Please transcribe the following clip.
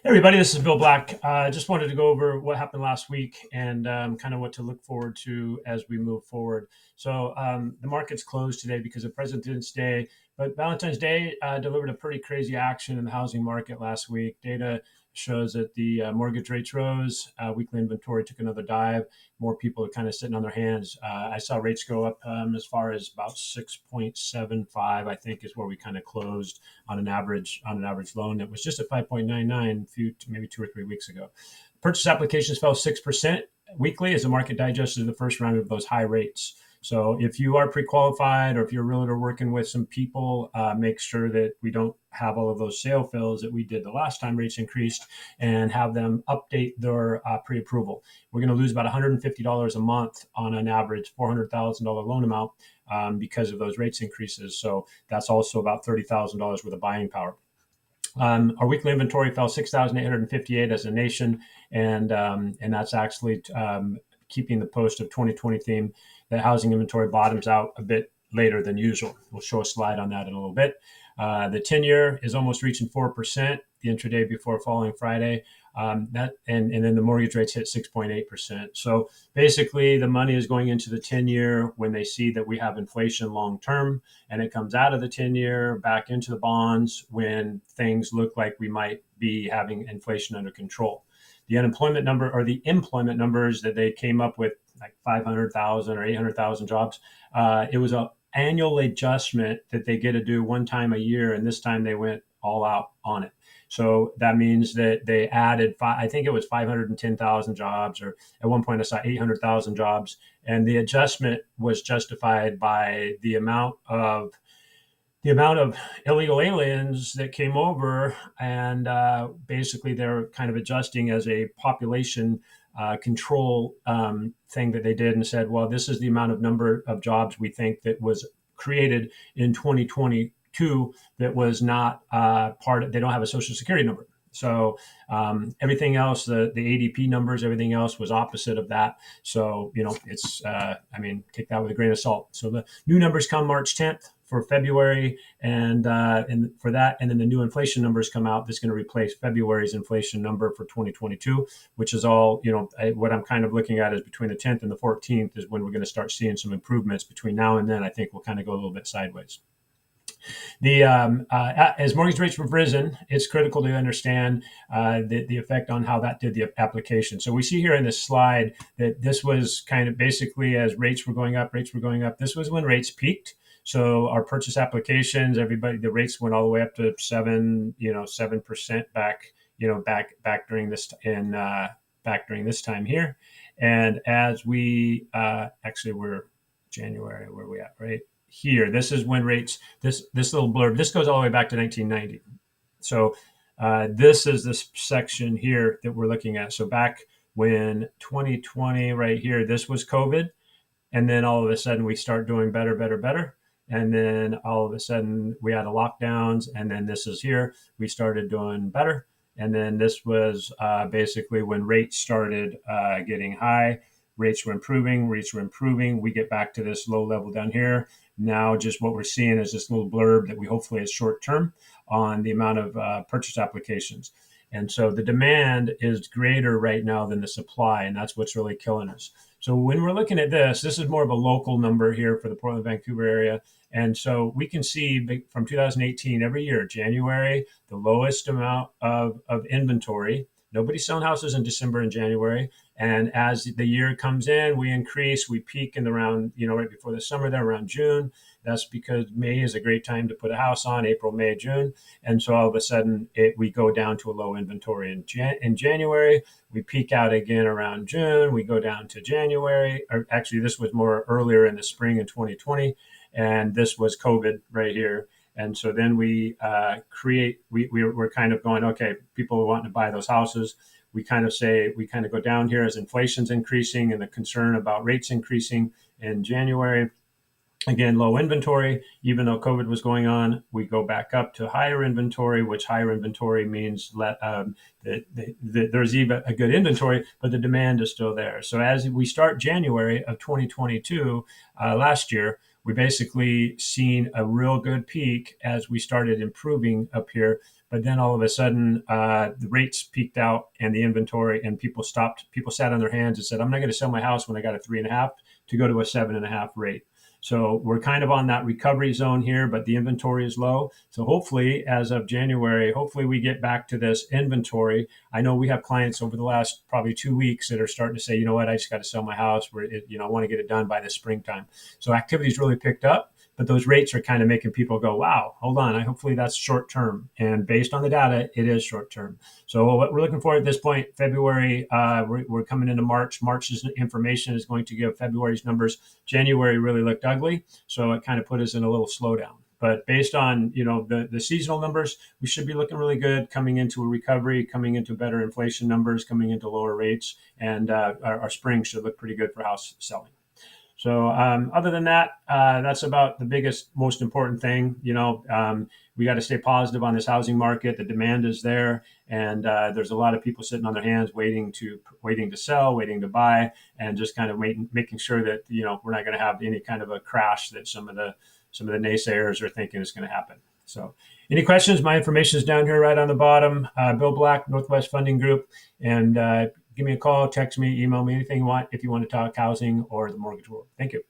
Everybody, this is Bill Black. Just wanted to go over what happened last week and kind of what to look forward to as we move forward. The market's closed today because of President's Day, but Valentine's Day delivered a pretty crazy action in the housing market last week. Data shows that the mortgage rates rose, weekly inventory took another dive. More people are kind of sitting on their hands. I saw rates go up as far as about 6.75, I think, is where we kind of closed on an average loan that was just at 5.99 maybe 2 or 3 weeks ago. Purchase applications fell 6% weekly as the market digested the first round of those high rates. So if you are pre-qualified or if you're a realtor working with some people, make sure that we don't have all of those sale fills that we did the last time rates increased and have them update their pre-approval. We're going to lose about $150 a month on an average $400,000 loan amount because of those rates increases. So that's also about $30,000 worth of buying power. Our weekly inventory fell 6,858 as a nation, and that's actually keeping the post of 2020 theme that housing inventory bottoms out a bit later than usual. We'll show a slide on that in a little bit. The 10-year is almost reaching 4% the intraday before falling Friday. And then the mortgage rates hit 6.8%. So basically, the money is going into the 10-year when they see that we have inflation long term, and it comes out of the 10-year back into the bonds when things look like we might be having inflation under control. The unemployment number or the employment numbers that they came up with, like 500,000 or 800,000 jobs, it was an annual adjustment that they get to do one time a year, and this time they went all out on it. So that means that they added, I think it was 510,000 jobs, or at one point I saw 800,000 jobs. And the adjustment was justified by the amount of illegal aliens that came over, and basically they're kind of adjusting as a population control thing that they did, and said, well, this is the amount of number of jobs we think that was created in 2022 that was not part of, they don't have a social security number. So everything else, the ADP numbers, everything else was opposite of that. So, it's, take that with a grain of salt. So the new numbers come March 10th for February, and for that, and then the new inflation numbers come out. That's going to replace February's inflation number for 2022, which is all, what I'm kind of looking at is between the 10th and the 14th is when we're going to start seeing some improvements. Between now and then, I think we'll kind of go a little bit sideways. As mortgage rates have risen, it's critical to understand the effect on how that did the application. So we see here in this slide that this was kind of basically as rates were going up. This was when rates peaked. So our purchase applications, the rates went all the way up to 7% back during this time here. And as we we're January, where are we at, right? Here, this is when rates, this little blurb, this goes all the way back to 1990. So this is this section here that we're looking at. So back when 2020, right here, this was COVID. And then all of a sudden we start doing better. And then all of a sudden we had lockdowns. And then this is here, we started doing better. And then this was basically when rates started getting high. Rates were improving. We get back to this low level down here. Now, just what we're seeing is this little blurb that we hopefully is short term on the amount of purchase applications. And so the demand is greater right now than the supply, and that's what's really killing us. So when we're looking at this is more of a local number here for the Portland, Vancouver area. And so we can see from 2018, every year, January, the lowest amount of inventory. Nobody's selling houses in December and January. And as the year comes in, we increase, we peak in around, right before the summer there, around June. That's because May is a great time to put a house on, April, May, June. And so all of a sudden we go down to a low inventory in January. We peak out again around June. We go down to January. Or actually, this was more earlier in the spring in 2020. And this was COVID right here. And so then we're kind of going, okay, people are wanting to buy those houses. We kind of go down here as inflation's increasing and the concern about rates increasing in January. Again, low inventory, even though COVID was going on, we go back up to higher inventory, which higher inventory means that there's even a good inventory, but the demand is still there. So as we start January of 2022, last year, we basically seen a real good peak as we started improving up here but then all of a sudden the rates peaked out and the inventory, and people stopped. People sat on their hands and said, "I'm not going to sell my house when I got a 3.5 to go to a 7.5 rate." So we're kind of on that recovery zone here, but the inventory is low. So hopefully, as of January, hopefully we get back to this inventory. I know we have clients over the last probably 2 weeks that are starting to say, you know what, I just got to sell my house. I want to get it done by the springtime. So activity's really picked up, but those rates are kind of making people go, wow, hold on. Hopefully that's short term. And based on the data, it is short term. So what we're looking for at this point, February, we're coming into March. March's information is going to give February's numbers. January really looked ugly, so it kind of put us in a little slowdown. But based on the seasonal numbers, we should be looking really good coming into a recovery, coming into better inflation numbers, coming into lower rates, and our spring should look pretty good for house selling. So other than that, that's about the biggest, most important thing. We got to stay positive on this housing market. The demand is there, and there's a lot of people sitting on their hands, waiting to sell, waiting to buy, and just kind of making sure that we're not going to have any kind of a crash that some of the naysayers are thinking is going to happen. So, any questions? My information is down here right on the bottom. Bill Black, Northwest Funding Group, and give me a call, text me, email me, anything you want if you want to talk housing or the mortgage world. Thank you.